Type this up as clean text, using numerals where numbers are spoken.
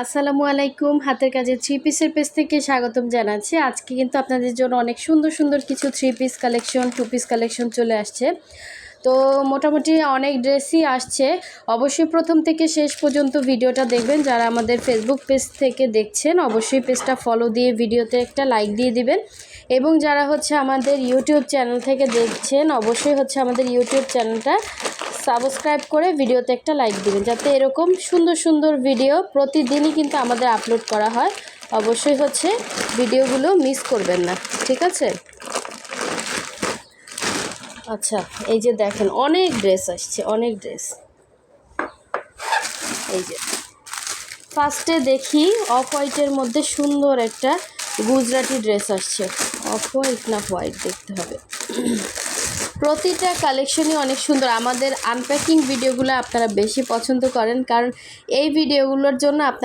আসসালামু আলাইকুম। হাতের কাজের থ্রি পিসের পেজ থেকে স্বাগতম জানাচ্ছি। আজকে কিন্তু আপনাদের জন্য অনেক সুন্দর সুন্দর কিছু three piece collection, two piece collection চলে আসছে। তো মোটামুটি অনেক ড্রেসই আসছে। অবশ্যই প্রথম থেকে শেষ পর্যন্ত ভিডিওটা দেখবেন। যারা আমাদের ফেসবুক পেজ থেকে দেখছেন অবশ্যই পেজটা ফলো দিয়ে ভিডিওতে একটা লাইক দিয়ে দিবেন, এবং যারা আমাদের ইউটিউব চ্যানেল থেকে দেখছেন অবশ্যই আমাদের ইউটিউব চ্যানেলটা সাবস্ক্রাইব করে ভিডিওতে একটা লাইক দিবেন, যাতে এরকম সুন্দর সুন্দর ভিডিও প্রতিদিনই কিন্তু আমাদের আপলোড করা হয়। অবশ্যই ভিডিওগুলো মিস করবেন না, ঠিক আছে? আচ্ছা, এই যে দেখেন অনেক ড্রেস আসছে, অনেক ড্রেস। এই যে ফার্স্টে দেখি অফ হোয়াইটের মধ্যে সুন্দর একটা গুজরাটি ড্রেস আসছে। অফ হোয়াইট না হোয়াইট দেখতে হবে। প্রতিটা কালেকশনই অনেক সুন্দর। আমাদের আনপ্যাকিং ভিডিওগুলো আপনারা বেশি পছন্দ করেন, কারণ এই ভিডিওগুলোর জন্য